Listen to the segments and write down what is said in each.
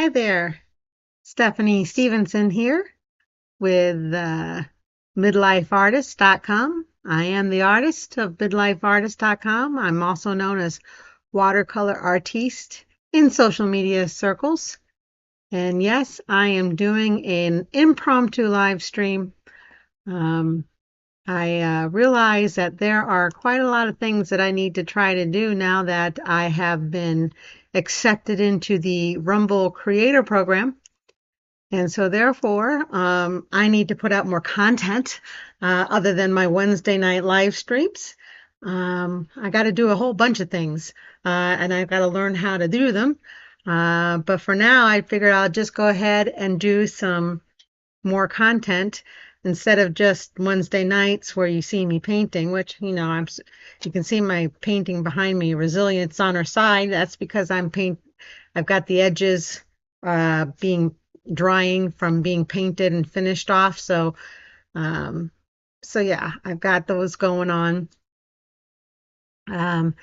Hi there, Stephanie Stevenson here with midlifeartist.com. I am the artist of midlifeartist.com. I'm also known as watercolor artiste in social media circles. And yes, I am doing an impromptu live stream. Um, I realize that there are quite a lot of things that I need to try to do now that I have been accepted into the Rumble Creator Program. And so therefore, I need to put out more content other than my Wednesday night live streams. I got to do a whole bunch of things, and I've got to learn how to do them. But for now, I figured I'll just go ahead and do some more content instead of just Wednesday nights where you see me painting, which, you can see my painting behind me, Resilience on her side. That's because I've got the edges being drying from being painted and finished off. Um, so yeah, I've got those going on. Um,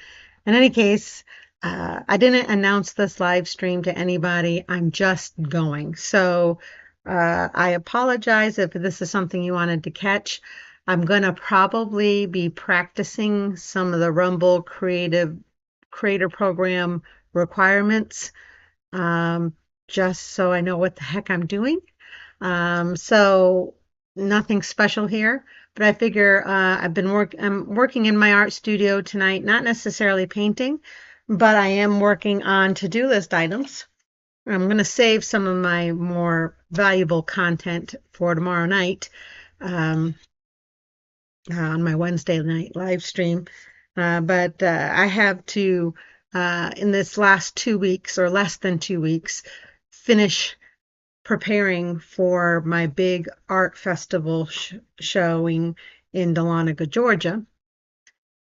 in any case, I didn't announce this live stream to anybody. I'm just going. So I apologize if this is something you wanted to catch. I'm going to probably be practicing some of the Rumble Creator Program requirements, um, just so I know what the heck I'm doing. So nothing special here, but I figure I'm working in my art studio tonight, not necessarily painting, but I am working on to-do list items. I'm going to save some of my more valuable content for tomorrow night, um, on my Wednesday night live stream. But I have to, in this last 2 weeks or less than 2 weeks, finish preparing for my big art festival showing in Dahlonega, Georgia.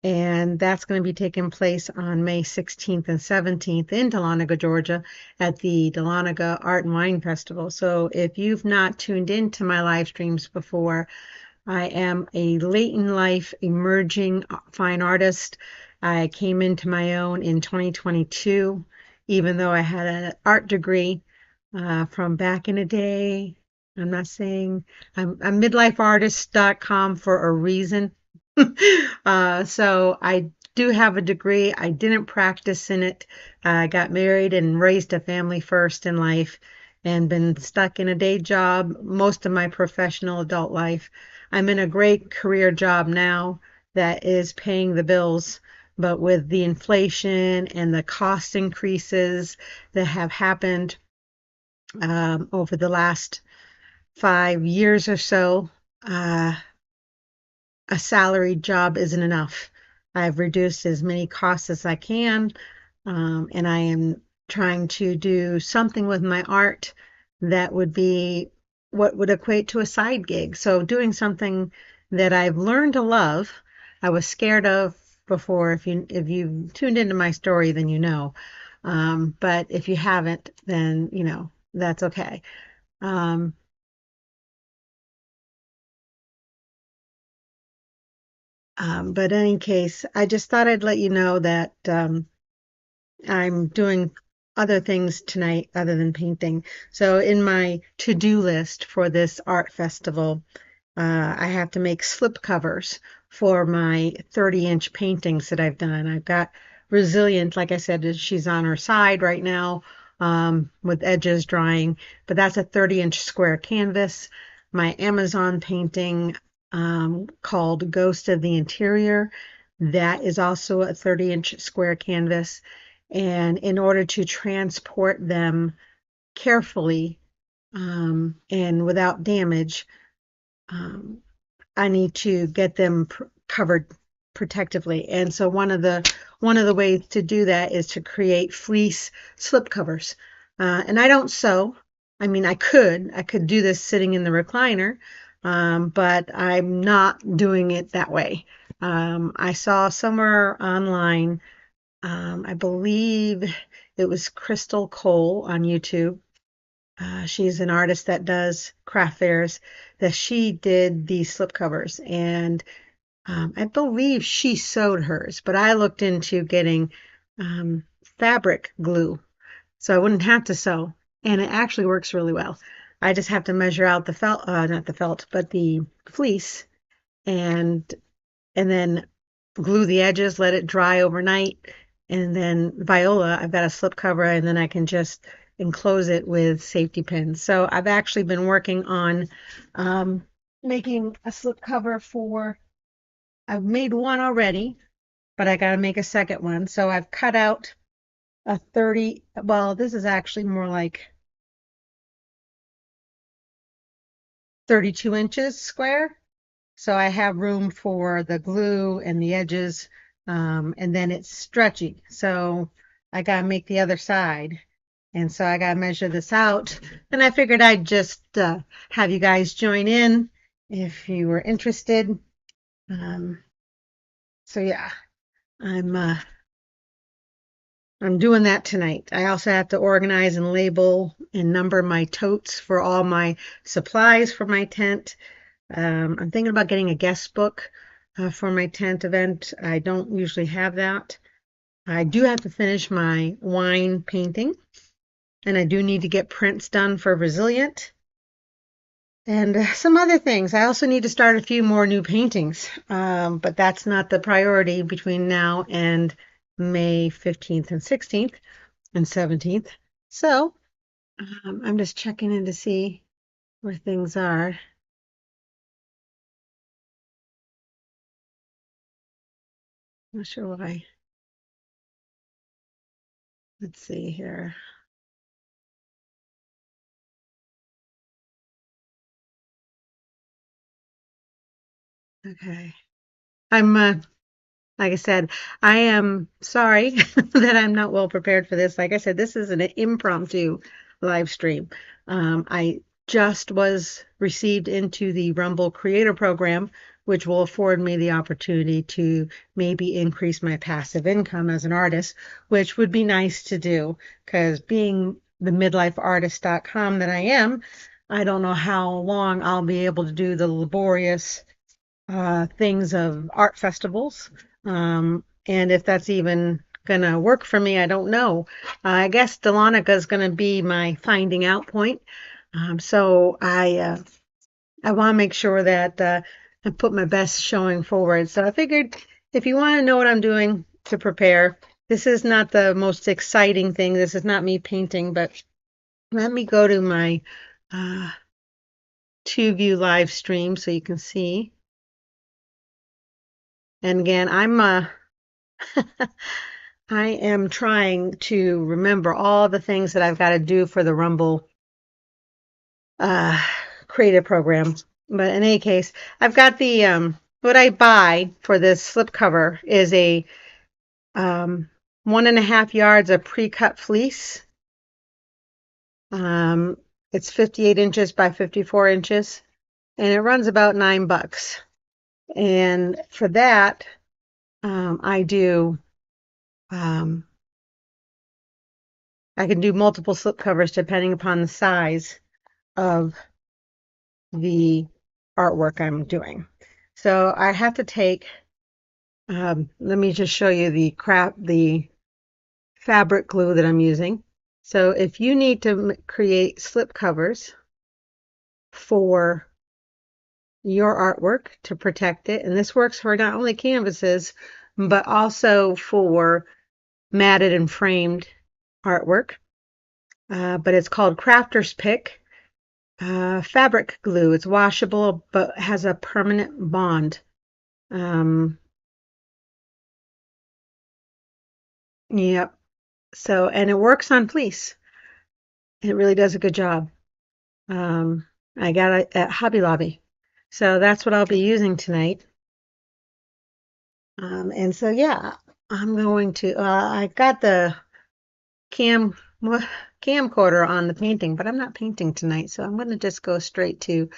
And that's going to be taking place on May 16th and 17th in Dahlonega, Georgia at the Dahlonega Art and Wine Festival. So if you've not tuned into my live streams before, I am a late in life emerging fine artist. I came into my own in 2022, even though I had an art degree from back in the day. I'm not saying I'm midlifeartist.com for a reason. So I do have a degree. I didn't practice in it. I got married and raised a family first in life and been stuck in a day job most of my professional adult life. I'm in a great career job now that is paying the bills, but with the inflation and the cost increases that have happened over the last 5 years or so, uh, a salaried job isn't enough. I've reduced as many costs as I can, and I am trying to do something with my art that would be what would equate to a side gig. So doing something that I've learned to love. I was scared of before. If you tuned into my story, then you know. But if you haven't, then that's okay. Um, but in any case, I just thought I'd let you know that I'm doing other things tonight other than painting. So in my to-do list for this art festival, I have to make slip covers for my 30-inch paintings that I've done. I've got Resilient, like I said, she's on her side right now, with edges drying, but that's a 30-inch square canvas. My Amazon painting, called Ghost of the Interior, that is also a 30-inch square canvas. And in order to transport them carefully, and without damage, um, I need to get them covered protectively. And so one of the ways to do that is to create fleece slip covers. And I don't sew. I mean, I could do this sitting in the recliner, but I'm not doing it that way. I saw somewhere online, I believe it was Crystal Cole on YouTube. She's an artist that does craft fairs, that she did these slipcovers, and I believe she sewed hers, but I looked into getting fabric glue so I wouldn't have to sew. and it actually works really well. I just have to measure out the felt, not the felt, but the fleece, and then glue the edges, let it dry overnight, and then viola, I've got a slip cover, and then I can just enclose it with safety pins. So I've actually been working on um, making a slip cover for, I've made one already, but I got to make a second one. So I've cut out a 30, well, this is actually more like 32 inches square. So I have room for the glue and the edges, and then it's stretchy. So I got to make the other side. And so I got to measure this out. And I figured I'd just have you guys join in if you were interested. Um, so yeah, I'm uh, I'm doing that tonight. I also have to organize and label and number my totes for all my supplies for my tent. I'm thinking about getting a guest book for my tent event. I don't usually have that. I do have to finish my wine painting, and I do need to get prints done for Resilient and some other things. I also need to start a few more new paintings, but that's not the priority between now and May 15th and 16th and 17th. So I'm just checking in to see where things are. Not sure why. Let's see here. Okay. I'm like I said, I am sorry that I'm not well prepared for this. Like I said, this is an impromptu live stream. I just was received into the Rumble Creator Program, which will afford me the opportunity to maybe increase my passive income as an artist, which would be nice to do because being the midlifeartist.com that I am, I don't know how long I'll be able to do the laborious things of art festivals. And if that's even gonna work for me, I don't know. I guess Dahlonega is gonna be my finding out point. So I want to make sure that I put my best showing forward. So I figured if you want to know what I'm doing to prepare, this is not the most exciting thing. This is not me painting, but let me go to my uh, view live stream so you can see. And again, I am trying to remember all the things that I've got to do for the Rumble uh, creative program. But in any case, I've got the what I buy for this slipcover is a 1.5 yards of pre-cut fleece. Um, it's 58 inches by 54 inches, and it runs about $9. And for that, I do I can do multiple slipcovers depending upon the size of the artwork I'm doing. So I have to take, let me just show you the fabric glue that I'm using. So if you need to create slip covers for your artwork to protect it, and this works for not only canvases, but also for matted and framed artwork. But it's called Crafter's Pick. Fabric glue. It's washable, but has a permanent bond. Um, yep. So, and it works on fleece. It really does a good job. Um, I got it at Hobby Lobby. So that's what I'll be using tonight. And so, yeah, I'm going to, I got the cam, camcorder on the painting, but I'm not painting tonight. So I'm going to just go straight to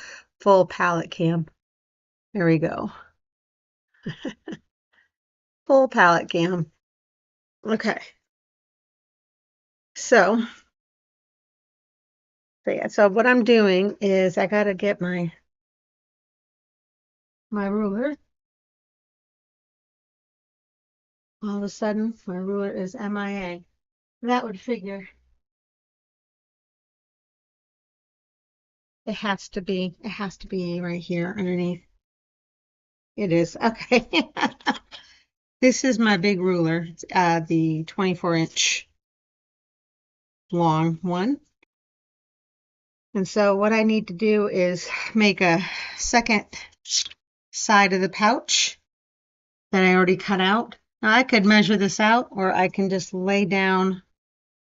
full palette cam. There we go. Full palette cam. Okay. So yeah, so what I'm doing is I gotta get my ruler. All of a sudden, my ruler is MIA. That would figure. It has to be. It has to be right here underneath. It is. Okay. This is my big ruler, the 24-inch long one. And so what I need to do is make a second side of the pouch that I already cut out. Now I could measure this out, or I can just lay down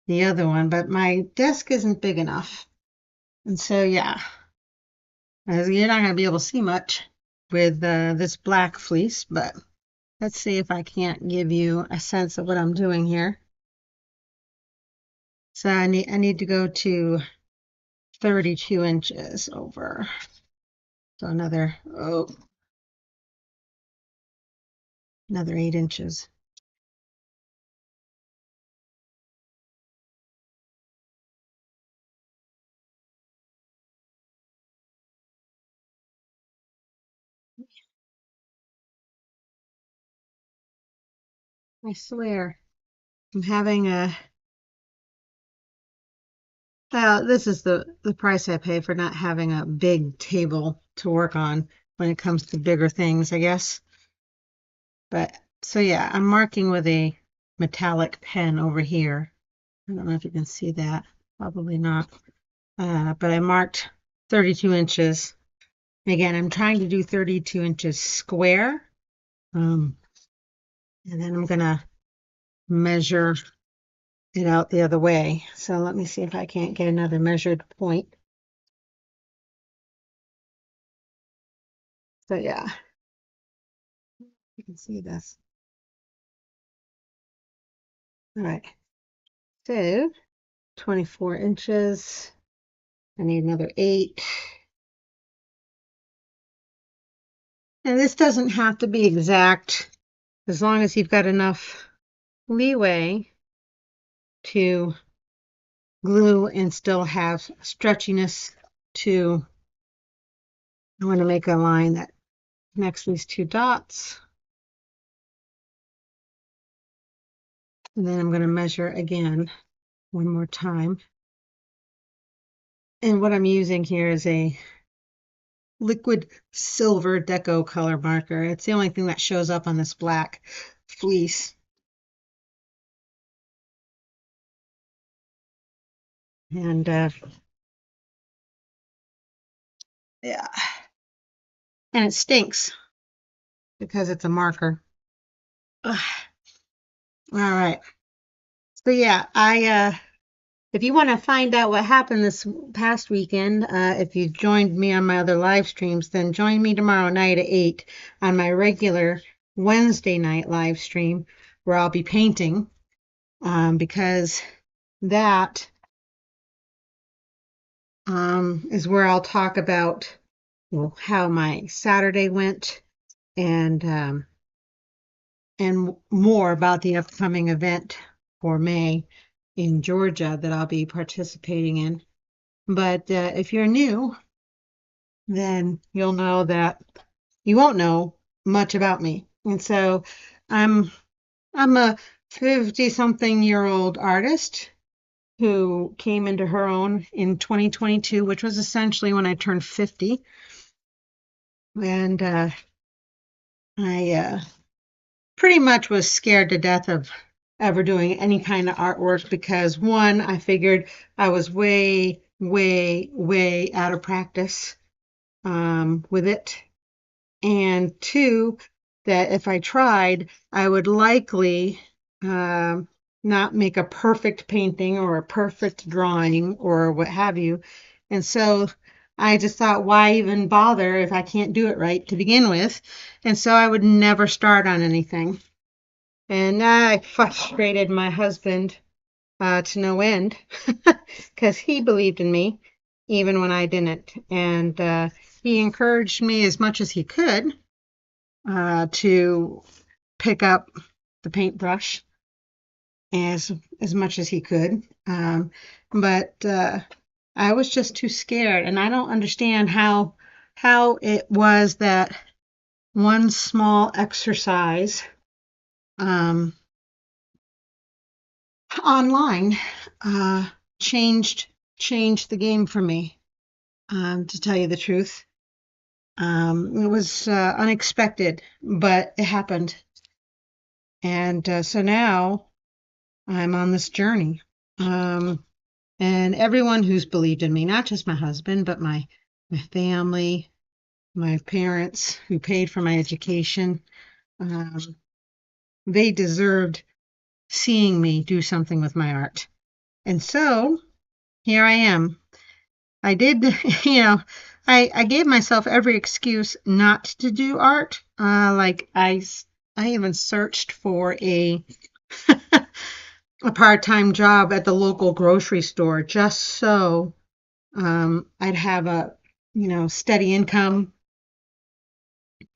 the other one, but my desk isn't big enough. And so, yeah, you're not going to be able to see much with this black fleece, but let's see if I can't give you a sense of what I'm doing here. So I need to go to 32 inches over. So another 8 inches. I swear, I'm having a, well, this is the price I pay for not having a big table to work on when it comes to bigger things, I guess. But so yeah, I'm marking with a metallic pen over here. I don't know if you can see that. Probably not. But I marked 32 inches. Again, I'm trying to do 32 inches square. And then I'm gonna measure it out the other way. So let me see if I can't get another measured point. So yeah, you can see this. All right, so 24 inches. I need another 8. And this doesn't have to be exact as long as you've got enough leeway to glue and still have stretchiness to, I want to make a line that connects these 2 dots. And then I'm going to measure again one more time. And what I'm using here is a liquid silver deco color marker. It's the only thing that shows up on this black fleece. And yeah, and it stinks because it's a marker. Ugh. All right. So yeah, if you want to find out what happened this past weekend, if you joined me on my other live streams, then join me tomorrow night at 8 on my regular Wednesday night live stream where I'll be painting, because that is where I'll talk about, well, how my Saturday went, and more about the upcoming event for May in Georgia that I'll be participating in. But if you're new, then you'll know that you won't know much about me. And so I'm a 50-something-year-old artist who came into her own in 2022, which was essentially when I turned 50. And I pretty much was scared to death of ever doing any kind of artwork because, one, I figured I was way, way, way out of practice with it. And two, that if I tried, I would likely not make a perfect painting or a perfect drawing or what have you. And so I just thought, why even bother if I can't do it right to begin with? And so I would never start on anything. And I frustrated my husband to no end because he believed in me even when I didn't. And he encouraged me as much as he could to pick up the paintbrush as much as he could. But I was just too scared, and I don't understand how it was that one small exercise online changed the game for me. to tell you the truth. It was unexpected, but it happened. And so now I'm on this journey. And everyone who's believed in me, not just my husband, but my family, my parents who paid for my education, um, they deserved seeing me do something with my art. And so here I am. I did, I gave myself every excuse not to do art. I even searched for a part-time job at the local grocery store just so I'd have a, steady income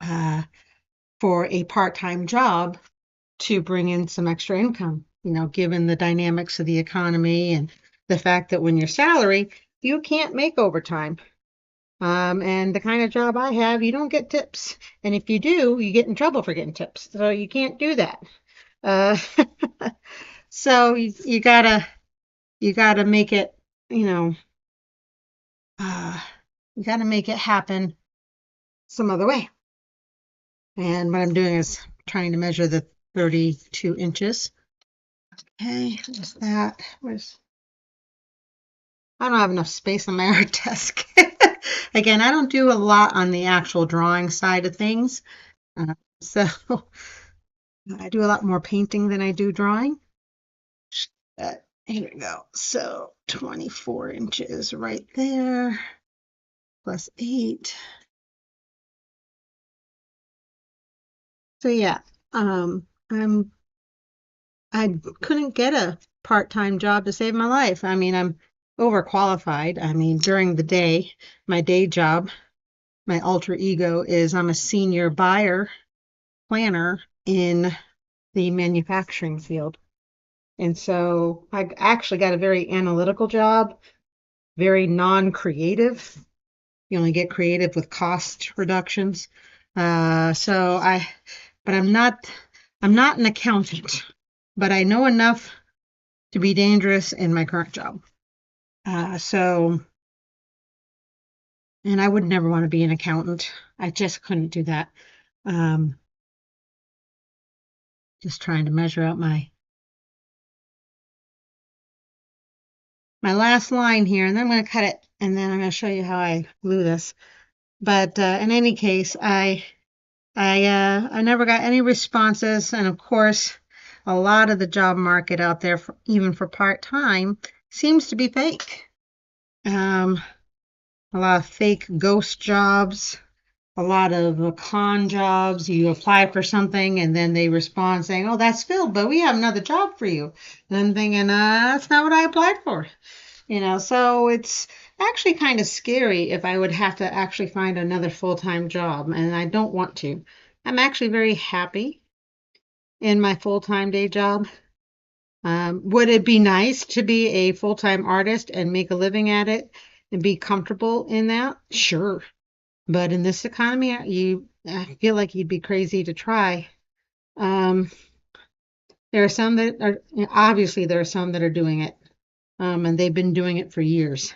uh, for a part-time job to bring in some extra income, given the dynamics of the economy and the fact that when you're salary, you can't make overtime. And the kind of job I have, you don't get tips. And if you do, you get in trouble for getting tips. So you can't do that. Uh, so you gotta make it, you know, uh, you gotta make it happen some other way. And what I'm doing is trying to measure the 32 inches. Okay, there's that. I don't have enough space on my art desk. Again, I don't do a lot on the actual drawing side of things. So I do a lot more painting than I do drawing. Here we go. So 24 inches right there, plus 8. So yeah, I couldn't get a part-time job to save my life. I mean, I'm overqualified. I mean, during the day, my day job, my alter ego is I'm a senior buyer planner in the manufacturing field. And so I actually got a very analytical job, very non-creative. You only get creative with cost reductions. But I'm not an accountant, but I know enough to be dangerous in my current job. And I would never want to be an accountant. I just couldn't do that. Um, just trying to measure out my last line here, and then I'm going to cut it, and then I'm going to show you how I glue this. But in any case, I never got any responses, and of course, a lot of the job market out there, even for part-time, seems to be fake. A lot of fake ghost jobs, a lot of con jobs. You apply for something and then they respond saying, "Oh, that's filled, but we have another job for you." And I'm thinking, that's not what I applied for. So it's actually kind of scary if I would have to actually find another full-time job, and I don't want to. I'm actually very happy in my full-time day job. Would it be nice to be a full-time artist and make a living at it and be comfortable in that? Sure. But in this economy, I feel like you'd be crazy to try. Um, there are some that are, obviously there are some that are doing it, and they've been doing it for years.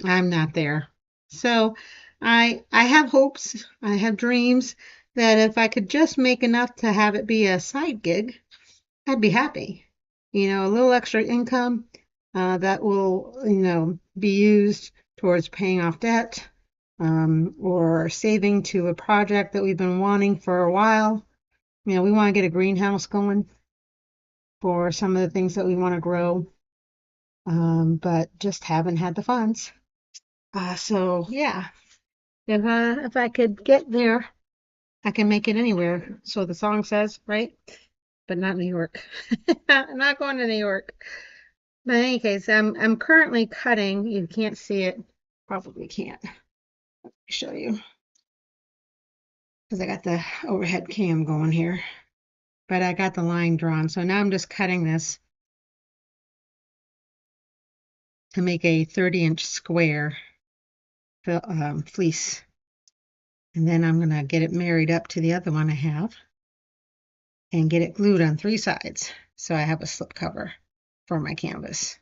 I'm not there. So I have hopes, I have dreams that if I could just make enough to have it be a side gig, I'd be happy. A little extra income that will, be used towards paying off debt, or saving to a project that we've been wanting for a while. We want to get a greenhouse going for some of the things that we want to grow, but just haven't had the funds. So yeah, if I could get there, I can make it anywhere. So the song says, right? But not New York. I'm not going to New York. But in any case, I'm currently cutting. You can't see it. Probably can't. Let me show you. Because I got the overhead cam going here. But I got the line drawn. So now I'm just cutting this to make a 30-inch square fleece. And then I'm going to get it married up to the other one I have and get it glued on 3 sides. So I have a slip cover for my canvas.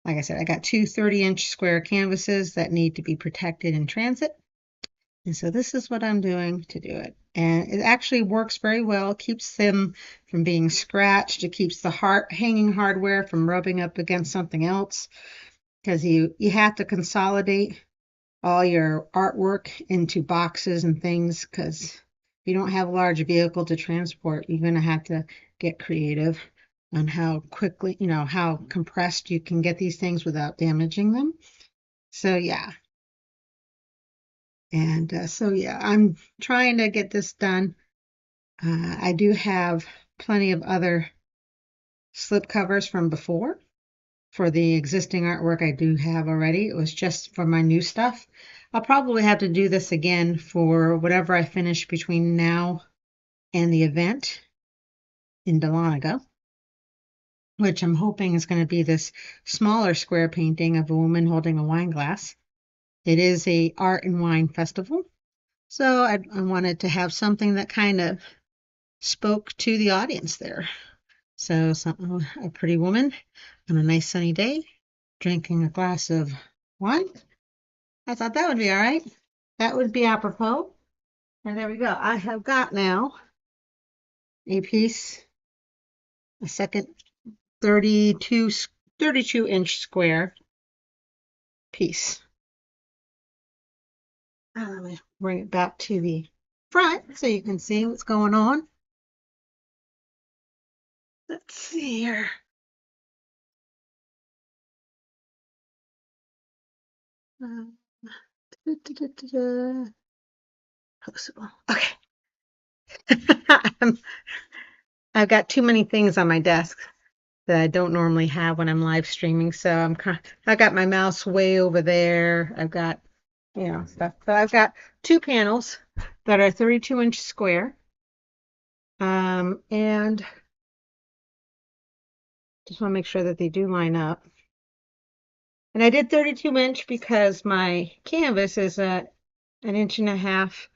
like I said, I got two 30-inch square canvases that need to be protected in transit. And so this is what I'm doing to do it. And it actually works very well, keeps them from being scratched. It keeps the hanging hardware from rubbing up against something else, because you have to consolidate all your artwork into boxes and things, because if you don't have a large vehicle to transport, you're going to have to get creative on how quickly, how compressed you can get these things without damaging them. So yeah. And so yeah, I'm trying to get this done. I do have plenty of other slip covers from before. For the existing artwork I do have already. It was just for my new stuff. I'll probably have to do this again for whatever I finish between now and the event in Dahlonega, which I'm hoping is going to be this smaller square painting of a woman holding a wine glass. It is a art and wine festival, so I wanted to have something that kind of spoke to the audience there. So a pretty woman on a nice sunny day drinking a glass of wine. I thought that would be all right. That would be apropos. And there we go. I have got now a piece, a second 32-inch square piece. Let me bring it back to the front so you can see what's going on. Let's see here. Possible. Okay. I've got too many things on my desk that I don't normally have when I'm live streaming. So I got my mouse way over there. I've got, stuff. So I've got two panels that are 32-inch square. And just want to make sure that they do line up. And I did 32-inch because my canvas is an 1.5 inch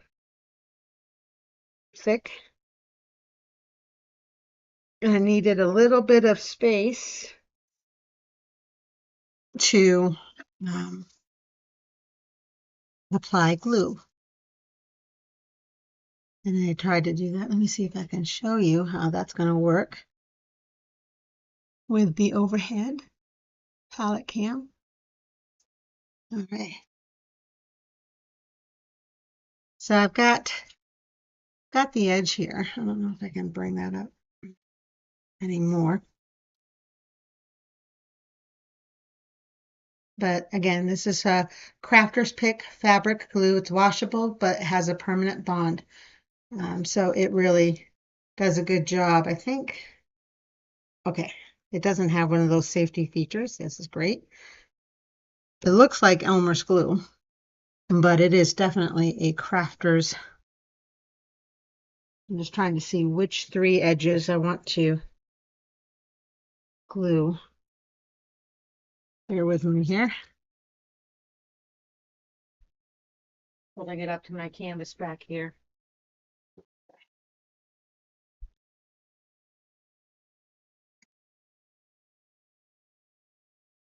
thick. And I needed a little bit of space to apply glue. And I tried to do that. Let me see if I can show you how that's going to work with the overhead palette cam. All right. So I've got the edge here. I don't know if I can bring that up anymore. But again, this is a Crafter's Pick fabric glue. It's washable, but it has a permanent bond. So it really does a good job, I think. Okay, it doesn't have one of those safety features. This is great. It looks like Elmer's glue, but it is definitely a Crafter's. I'm just trying to see which 3 edges I want to glue. Bear with me here. Holding it up to my canvas back here.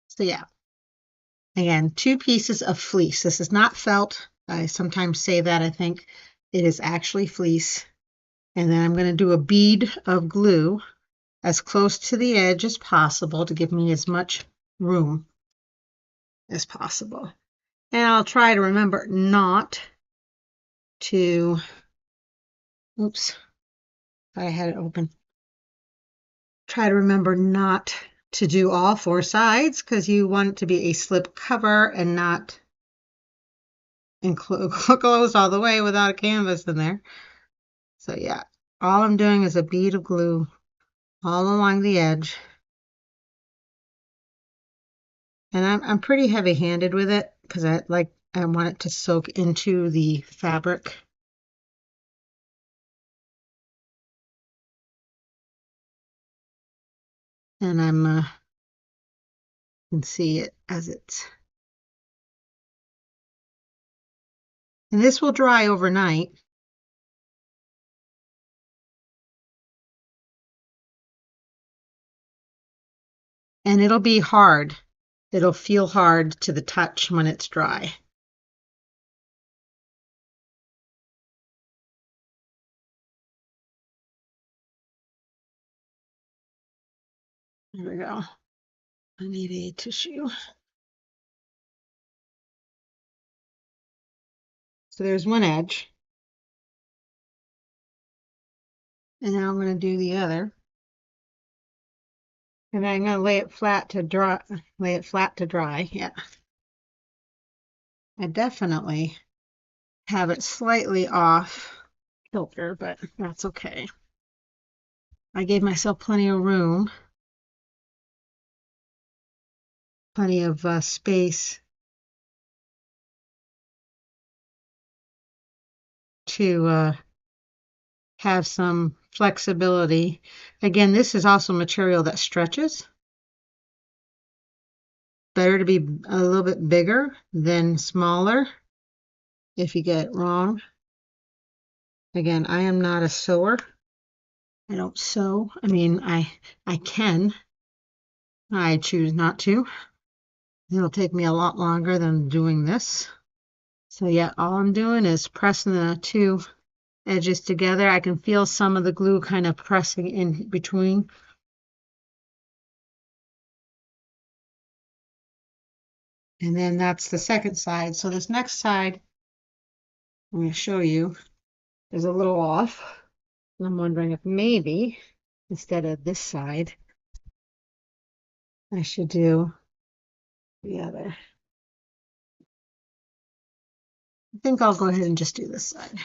So yeah, again, 2 pieces of fleece. This is not felt. I sometimes say that, I think. It is actually fleece. And then I'm going to do a bead of glue as close to the edge as possible to give me as much room as possible. And I'll try to remember not to, oops, I had it open. Try to remember not to do all 4 sides, because you want it to be a slip cover and not closed all the way without a canvas in there. So yeah, all I'm doing is a bead of glue all along the edge. And I'm pretty heavy-handed with it because I want it to soak into the fabric. And you can see it as it's. And this will dry overnight. And it'll be hard. it'll feel hard to the touch when it's dry. There we go. I need a tissue. So there's one edge. And now I'm going to do the other. And I'm going to lay it flat to dry. Lay it flat to dry. Yeah. I definitely have it slightly off kilter, but that's okay. I gave myself plenty of room, plenty of space to have some flexibility. Again, this is also material that stretches. Better to be a little bit bigger than smaller if you get it wrong. Again, I am not a sewer. I don't sew. I mean, I can. I choose not to. It'll take me a lot longer than doing this. So yeah, all I'm doing is pressing the two edges together. I can feel some of the glue kind of pressing in between. And then that's the second side. So this next side, I'm going to show you, is a little off. I'm wondering if maybe instead of this side, I should do the other. I think I'll go ahead and just do this side.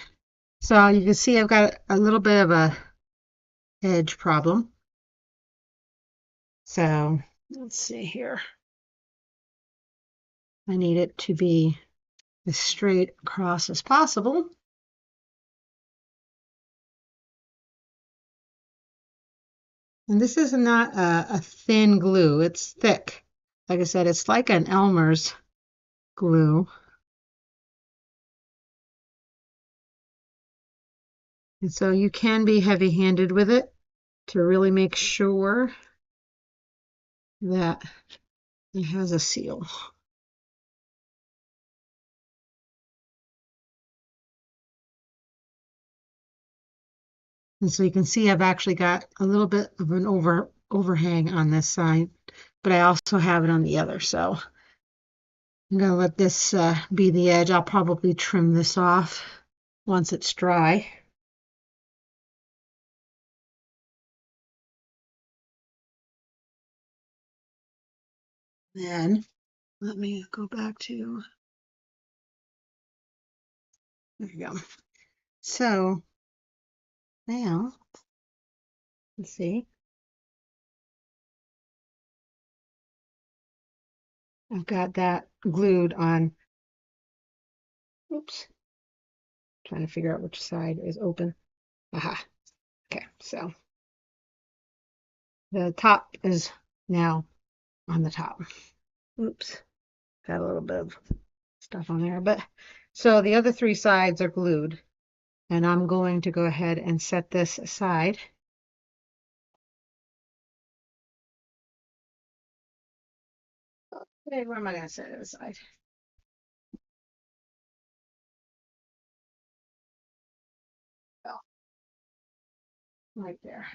So you can see I've got a little bit of a edge problem. So let's see here. I need it to be as straight across as possible. And this is not a thin glue, it's thick. Like I said, it's like an Elmer's glue. And so you can be heavy-handed with it to really make sure that it has a seal. And so you can see I've actually got a little bit of an overhang on this side, but I also have it on the other. So I'm going to let this be the edge. I'll probably trim this off once it's dry. Then let me go back to, there we go. So now, let's see. I've got that glued on. Oops. Trying to figure out which side is open. Aha. Okay, so the top is now on the top. Oops. Got a little bit of stuff on there, but so the other three sides are glued, and I'm going to go ahead and set this aside. Okay, where am I going to set it aside? Oh, right there.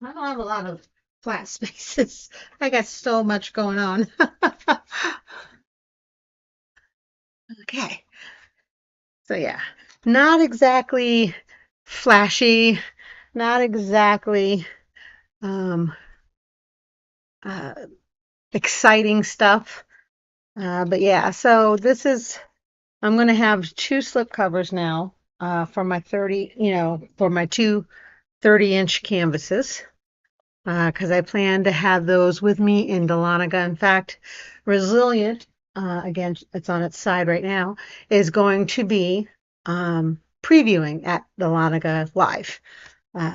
I don't have a lot of flat spaces. I got so much going on. Okay. So yeah, not exactly flashy, not exactly um, uh, exciting stuff. But yeah, so this is, I'm going to have two slip covers now for my 30, for my two 30-inch canvases. Because I plan to have those with me in Dahlonega. In fact, Resilient, again, it's on its side right now, is going to be previewing at Dahlonega Live.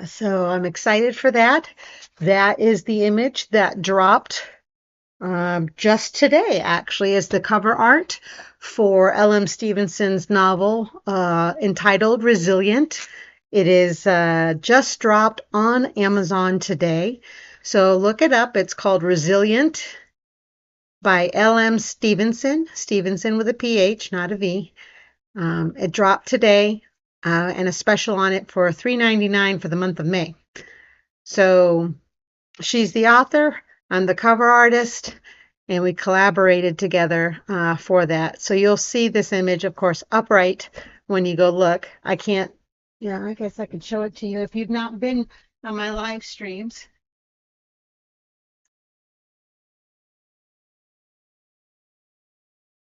So I'm excited for that. That is the image that dropped just today, actually, is the cover art for L.M. Stevenson's novel entitled Resilient. It is just dropped on Amazon today. So look it up. It's called Resilient. by L.M. Stevenson with a PH, not a V. It dropped today, and a special on it for $3.99 for the month of May. So she's the author, I'm the cover artist, and we collaborated together for that. So you'll see this image, of course, upright when you go look. I can't, yeah, I guess I could show it to you if you've not been on my live streams.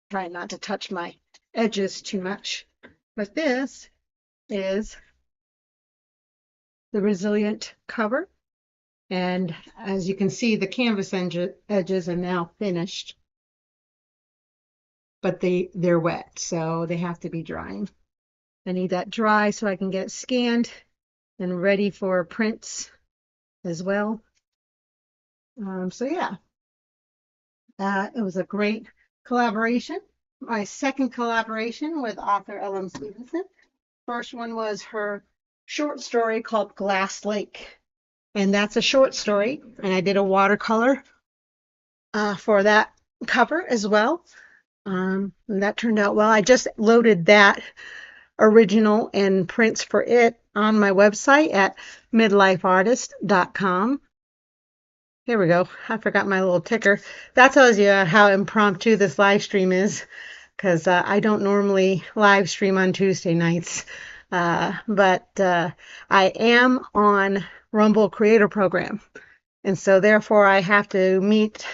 Try not to touch my edges too much. But this is the resilient cover. And as you can see, the canvas edges are now finished, but they're wet, so they have to be drying. I need that dry so I can get it scanned and ready for prints as well. So yeah, it was a great collaboration. My second collaboration with author L.M. Stevenson. First one was her short story called Glass Lake. And that's a short story. And I did a watercolor for that cover as well. And that turned out well. I just loaded that original and prints for it on my website at midlifeartist.com. Here we go. I forgot my little ticker. That tells you how impromptu this live stream is, because I don't normally live stream on Tuesday nights. But I am on Rumble Creator Program. And so therefore I have to meet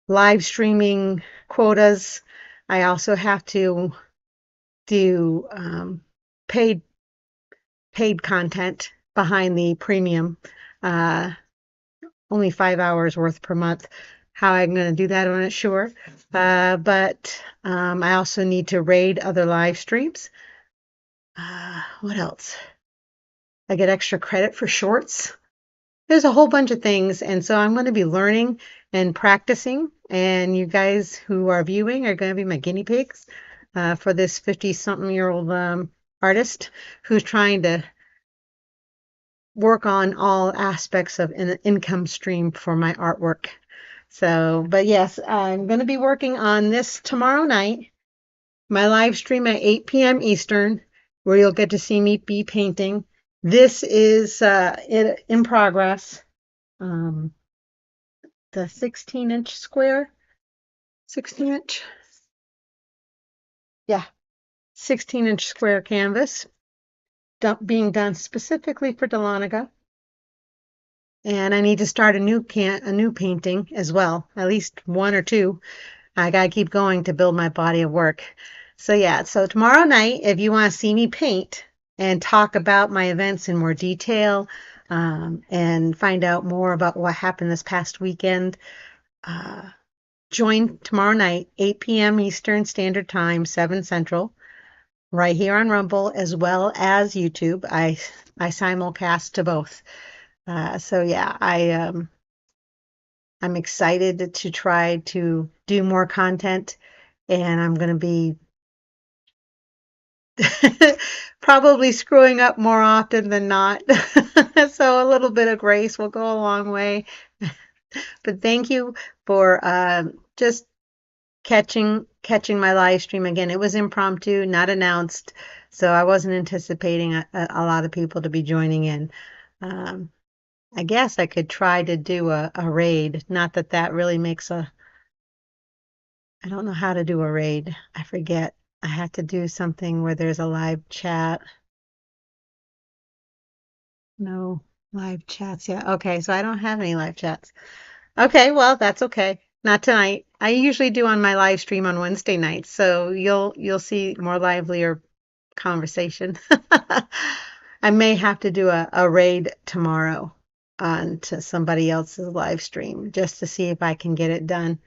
live streaming quotas. I also have to do paid content behind the premium, only 5 hours worth per month. How I'm going to do that, I'm not sure. But I also need to raid other live streams. What else? I get extra credit for shorts. There's a whole bunch of things, and so I'm going to be learning and practicing, and you guys who are viewing are going to be my guinea pigs for this 50-something-year-old artist who's trying to work on all aspects of an income stream for my artwork. So, but yes, I'm going to be working on this tomorrow night, my live stream at 8 p.m. Eastern, where you'll get to see me be painting. This is in progress. The 16-inch square, 16-inch, yeah, 16-inch square canvas being done specifically for Dahlonega. And I need to start a new painting as well, at least one or two. I gotta keep going to build my body of work. So yeah, so tomorrow night, if you want to see me paint and talk about my events in more detail, and find out more about what happened this past weekend, join tomorrow night, 8 p.m. Eastern Standard Time, 7 Central, right here on Rumble, as well as YouTube. I simulcast to both. So yeah, I'm excited to try to do more content, and I'm going to be probably screwing up more often than not. So a little bit of grace will go a long way. But thank you for just catching my live stream again. It was impromptu, not announced, so I wasn't anticipating a lot of people to be joining in. I guess I could try to do a raid. Not that that really makes I don't know how to do a raid. I forget. I had to do something where there's a live chat. No live chats yet. Okay, so I don't have any live chats. Okay, well, that's okay. Not tonight. I usually do on my live stream on Wednesday nights, so you'll see more livelier conversation. I may have to do a raid tomorrow on to somebody else's live stream just to see if I can get it done.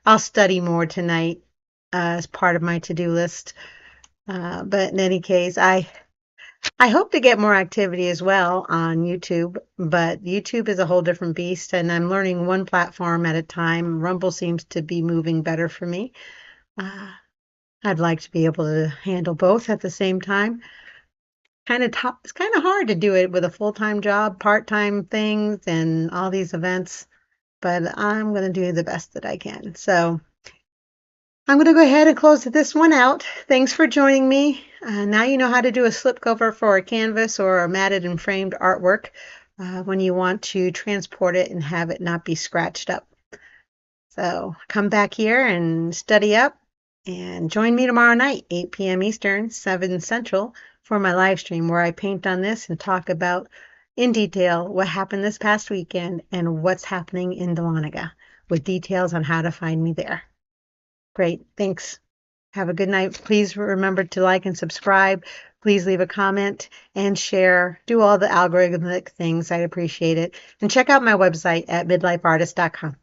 I'll study more tonight as part of my to-do list. But in any case, I hope to get more activity as well on YouTube, but YouTube is a whole different beast, and I'm learning one platform at a time. Rumble seems to be moving better for me. I'd like to be able to handle both at the same time. It's kind of hard to do it with a full-time job, part-time things, and all these events. but I'm going to do the best that I can. So I'm going to go ahead and close this one out. Thanks for joining me. Now you know how to do a slipcover for a canvas or a matted and framed artwork when you want to transport it and have it not be scratched up. So come back here and study up and join me tomorrow night, 8 p.m. Eastern, 7 Central, for my live stream where I paint on this and talk about in detail what happened this past weekend and what's happening in Dahlonega with details on how to find me there. Great. Thanks. Have a good night. Please remember to like and subscribe. Please leave a comment and share. Do all the algorithmic things. I'd appreciate it. And check out my website at midlifeartist.com.